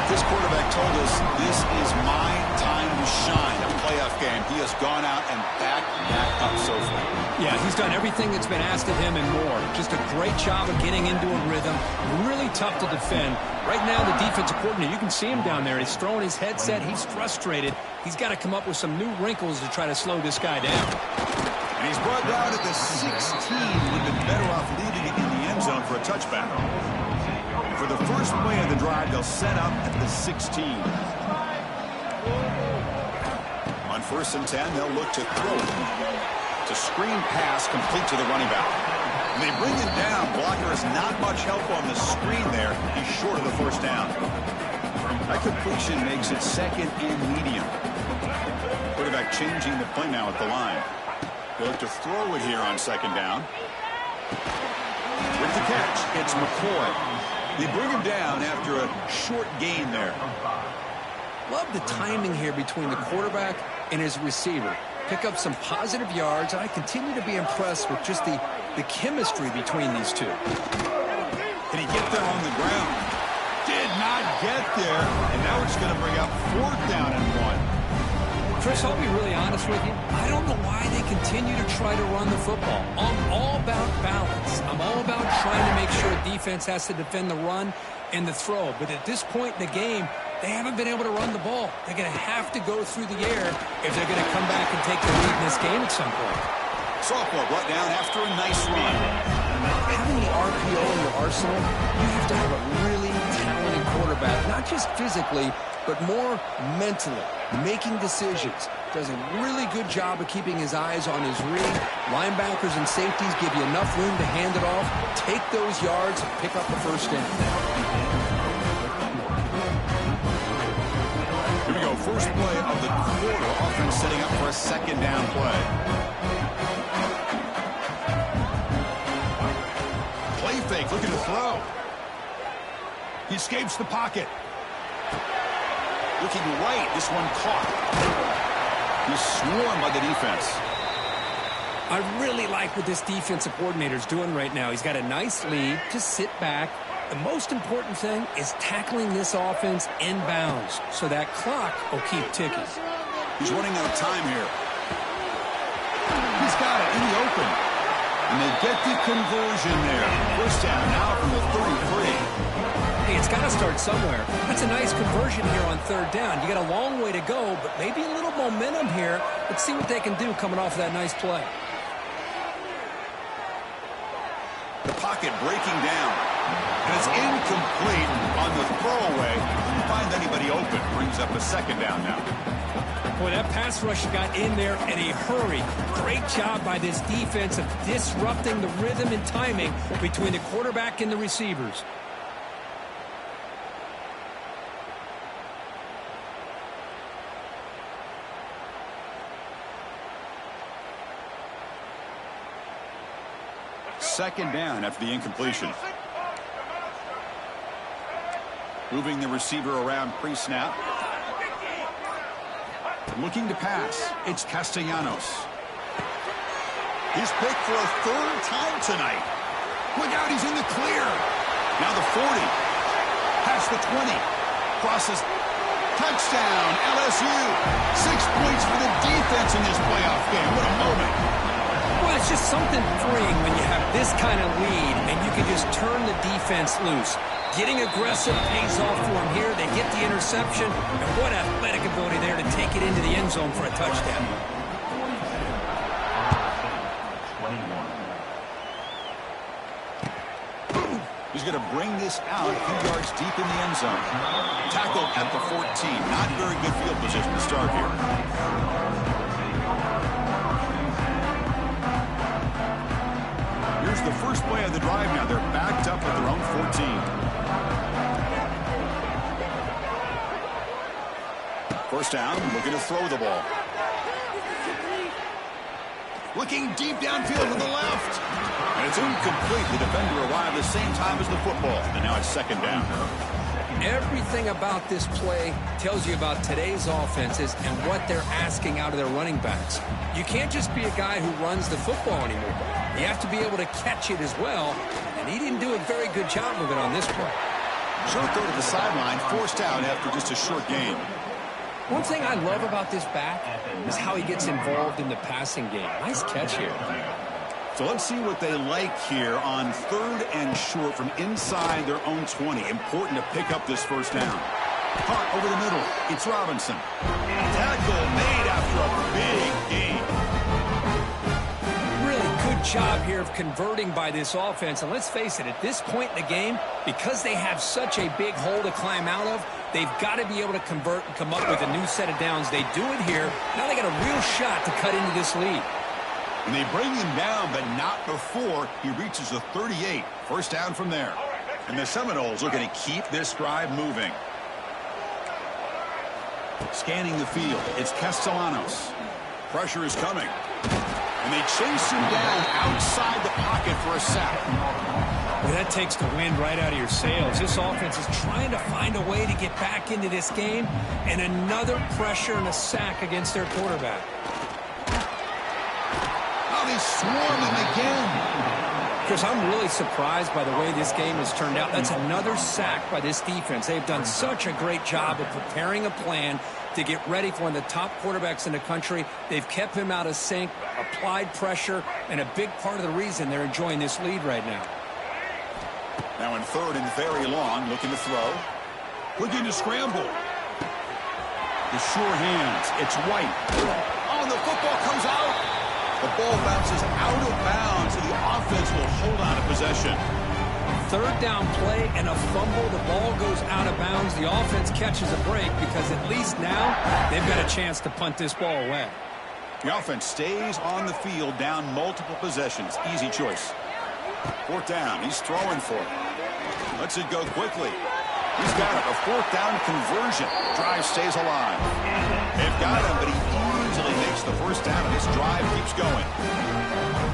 S1: This quarterback told us this is my time to shine, a playoff game. He has gone out and backed that up so far.
S3: Yeah, he's done everything that's been asked of him and more. Just a great job of getting into a rhythm. Really tough to defend. Right now, the defensive coordinator, you can see him down there. He's throwing his headset. He's frustrated. He's got to come up with some new wrinkles to try to slow this guy down.
S1: And he's brought down at the 16. Would have been better off leaving it in the end zone for a touchback. For the first play of the drive, they'll set up at the 16. On 1st and 10, they'll look to throw it. It's a screen pass complete to the running back. And they bring him down. Blocker has not much help on the screen there. He's short of the 1st down. That completion makes it 2nd and medium. Quarterback changing the play now at the line. They'll look to throw it here on 2nd down. With the catch, it's McCoy. They bring him down after a short gain there.
S2: Love the timing here between the quarterback and his receiver. Pick up some positive yards, and I continue to be impressed with just the chemistry between these two.
S1: Did he get there on the ground? Did not get there, and now it's going to bring up 4th down and 1.
S3: Chris, I'll be really honest with you. I don't know why they continue to try to run the football. I'm all about balance. I'm all about trying to make sure defense has to defend the run and the throw. But at this point in the game, they haven't been able to run the ball. They're going to have to go through the air if they're going to come back and take the lead in this game at some point.
S1: Sophomore brought down after a nice run.
S2: Having the RPO in your arsenal, you have to have a really talented quarterback, not just physically, but more mentally, making decisions. Does a really good job of keeping his eyes on his read. Linebackers and safeties give you enough room to hand it off, take those yards, and pick up the 1st down.
S1: Here we go, first play of the quarter. Offense setting up for a 2nd down play. Play fake, looking to throw. He escapes the pocket. Looking right, this one caught. He's swarmed by the defense.
S3: I really like what this defensive coordinator is doing right now. He's got a nice lead. Just sit back. The most important thing is tackling this offense inbounds so that clock will keep ticking.
S1: He's running out of time here. He's got it in the open. And they get the conversion there. First down now from the 33.
S3: Hey, it's got to start somewhere. That's a nice conversion here on third down. You got a long way to go, but maybe a little momentum here. Let's see what they can do coming off of that nice play.
S1: The pocket breaking down. And it's incomplete on the throwaway. Didn't find anybody open. Brings up a second down now.
S3: Boy, that pass rush got in there in a hurry. Great job by this defense of disrupting the rhythm and timing between the quarterback and the receivers.
S1: Second down after the incompletion. Moving the receiver around pre-snap. Looking to pass. It's Castellanos. He's picked for a third time tonight. Look out, he's in the clear. Now the 40. Past the 20. Crosses. Touchdown, LSU. 6 points for the defense in this playoff game. What a moment.
S3: Well, it's just something freeing when you have this kind of lead and you can just turn the defense loose. Getting aggressive pays off for them here. They get the interception, and what athletic ability there to take it into the end zone for a touchdown.
S1: He's going to bring this out a few yards deep in the end zone. Tackled at the 14. Not very good field position to start here. Here's the first play of the drive now. They're backed up at their own 14. First down, looking to throw the ball. Looking deep downfield to the left. And it's incomplete. The defender arrived the same time as the football. And now it's second down.
S2: Everything about this play tells you about today's offenses and what they're asking out of their running backs. You can't just be a guy who runs the football anymore. You have to be able to catch it as well. And he didn't do a very good job of it on this play.
S1: Short throw to the sideline, forced out after just a short gain.
S2: One thing I love about this back is how he gets involved in the passing game. Nice catch here.
S1: So let's see what they like here on third and short from inside their own 20. Important to pick up this first down. Punt over the middle. It's Robinson. Tackle made after a big gain.
S3: Really good job here of converting by this offense. And let's face it, at this point in the game, because they have such a big hole to climb out of, they've got to be able to convert and come up with a new set of downs. They do it here. Now they got a real shot to cut into this lead.
S1: And they bring him down, but not before he reaches the 38. First down from there. And the Seminoles looking to keep this drive moving. Scanning the field, it's Castellanos. Pressure is coming. And they chase him down outside the pocket for a sack.
S3: Well, that takes the wind right out of your sails. This offense is trying to find a way to get back into this game, and another pressure and a sack against their quarterback.
S1: Oh, they swarm him again.
S3: Chris, I'm really surprised by the way this game has turned out. That's another sack by this defense. They've done such a great job of preparing a plan to get ready for one of the top quarterbacks in the country. They've kept him out of sync, applied pressure, and a big part of the reason they're enjoying this lead right now.
S1: Now in third and very long, looking to throw. Looking to scramble. The sure hands. It's White. Oh, and the football comes out. The ball bounces out of bounds, and the offense will hold on to possession.
S3: Third down play and a fumble. The ball goes out of bounds. The offense catches a break because at least now they've got a chance to punt this ball away.
S1: The offense stays on the field down multiple possessions. Easy choice. Fourth down. He's throwing for it. Lets it go quickly. He's got it. A fourth down conversion. Drive stays alive. They've got him, but he easily makes the first down, and this drive keeps going.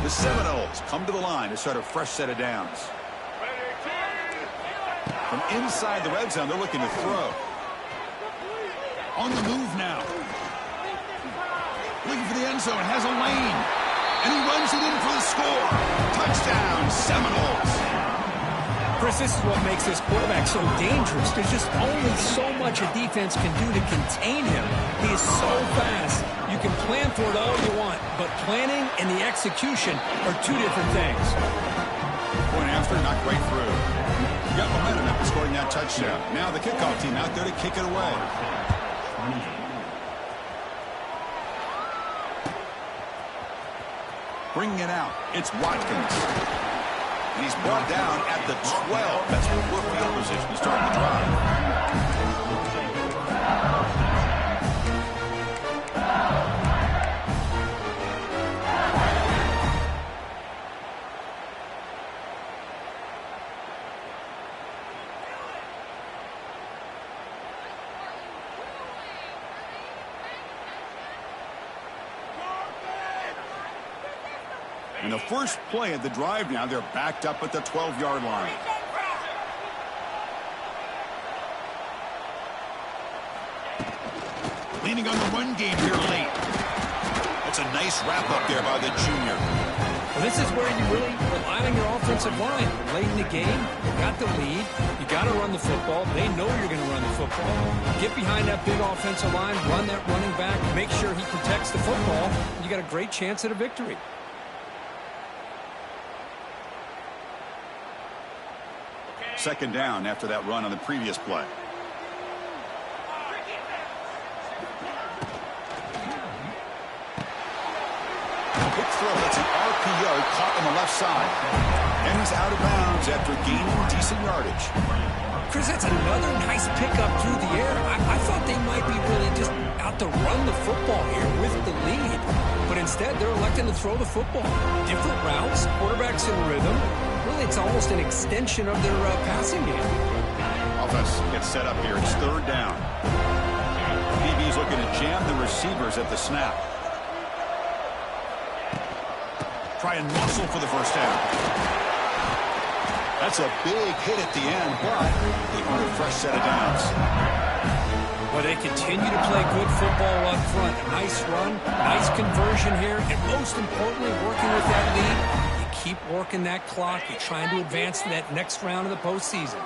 S1: The Seminoles come to the line to start a fresh set of downs. From inside the red zone, they're looking to throw. On the move now. Looking for the end zone. Has a lane. And he runs it in for the score. Touchdown, Seminoles.
S3: Chris, this is what makes this quarterback so dangerous. There's just only so much a defense can do to contain him. He is so fast. You can plan for it all you want, but planning and the execution are two different things.
S1: Point after, not quite through. Got momentum after scoring that touchdown. Now the kickoff team out there to kick it away. Bringing it out, it's Watkins. And he's brought down at the 12. That's poor field position to start the drive. And the first play of the drive now, they're backed up at the 12-yard line. Leaning on the run game here late. That's a nice wrap up there by the junior.
S3: Well, this is where you really rely on your offensive line. Late in the game, you got the lead. You got to run the football. They know you're going to run the football. Get behind that big offensive line, run that running back, make sure he protects the football. You got a great chance at a victory.
S1: Second down after that run on the previous play. Quick throw, that's an RPO caught on the left side. And he's out of bounds after gaining decent yardage.
S3: Chris, that's another nice pickup through the air. I thought they might be really just out to run the football here with the lead. But instead, they're electing to throw the football. Different routes, quarterbacks in rhythm. Really, it's almost an extension of their passing game.
S1: Offense gets set up here. It's third down. DB's looking to jam the receivers at the snap. Try and muscle for the first down. That's a big hit at the end, but they want a fresh set of downs.
S3: Well, they continue to play good football up front. A nice run, nice conversion here, and most importantly, working with that lead. Keep working that clock. You're trying to advance to that next round of the postseason.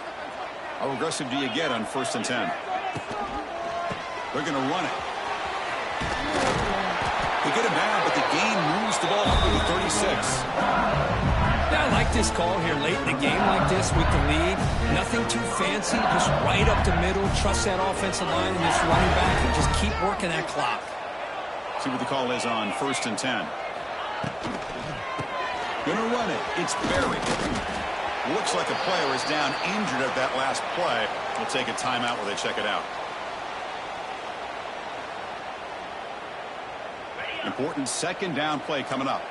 S1: How aggressive do you get on 1st and 10? They're going to run it. They get it down, but the gain moves the ball up to the 36.
S3: Yeah, I like this call here late in the game like this with the lead. Nothing too fancy, just right up the middle. Trust that offensive line and this running back and just keep working that clock.
S1: See what the call is on 1st and 10. Gonna run it. It's buried. Looks like a player is down injured at that last play. We'll take a timeout while they check it out. Important second down play coming up.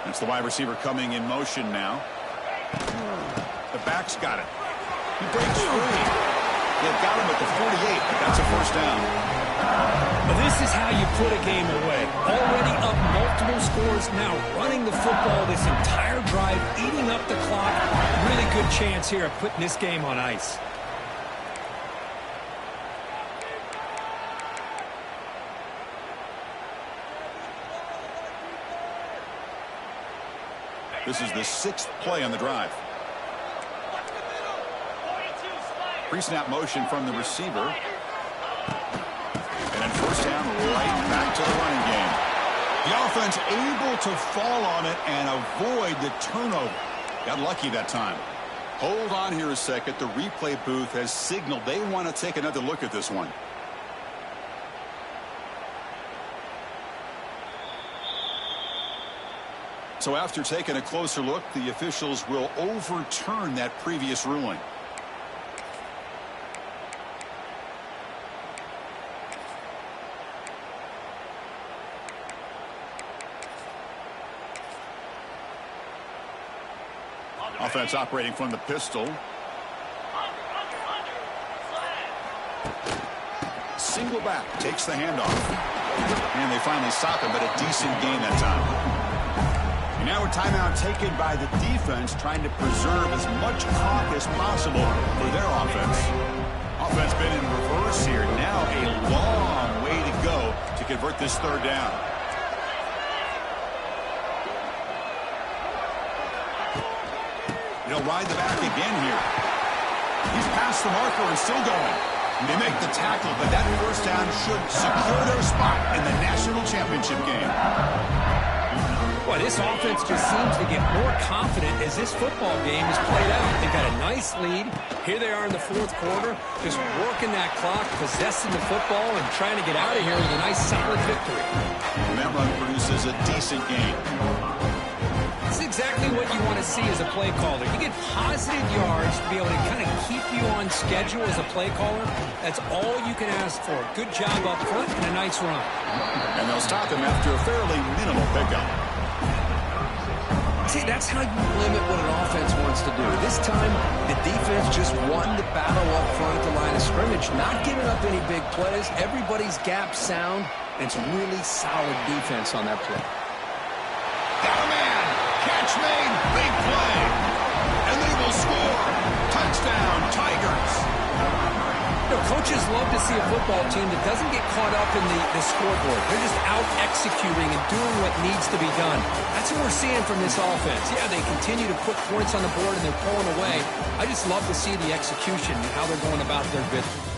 S1: That's the wide receiver coming in motion now. The back's got it. He breaks free. They've got him at the 48, but that's a first down.
S3: But this is how you put a game away. Already up multiple scores, now running the football this entire drive, eating up the clock. Really good chance here of putting this game on ice.
S1: This is the 6th play on the drive. Pre-snap motion from the receiver. And then first down, right back to the running game. The offense able to fall on it and avoid the turnover. Got lucky that time. Hold on here a second. The replay booth has signaled they want to take another look at this one. So after taking a closer look, the officials will overturn that previous ruling. Offense operating from the pistol. Single back, takes the handoff. And they finally stop him, but a decent gain that time. And now a timeout taken by the defense, trying to preserve as much clock as possible for their offense. Offense been in reverse here. Now a long way to go to convert this third down. He'll ride the back again here. He's past the marker and still going. They make the tackle, but that first down should secure their spot in the national championship game.
S3: Well, this offense just seems to get more confident as this football game is played out. They've got a nice lead. Here they are in the fourth quarter, just working that clock, possessing the football, and trying to get out of here with a nice, solid victory.
S1: And that run produces a decent gain.
S3: This is exactly what you want to see as a play caller. You get positive yards to be able to kind of keep you on schedule as a play caller. That's all you can ask for. Good job up front and a nice run.
S1: And they'll stop him after a fairly minimal pickup.
S2: See, that's how you limit what an offense wants to do. This time, the defense just won the battle up front at the line of scrimmage, not giving up any big plays. Everybody's gap sound, and it's really solid defense on that play.
S1: Got a man. Catch made. Big play. And they will score. Touchdown, Tigers.
S3: You know, coaches love to see a football team that doesn't get caught up in the scoreboard. They're just out executing and doing what needs to be done. That's what we're seeing from this offense. Yeah, they continue to put points on the board and they're pulling away. I just love to see the execution and how they're going about their business.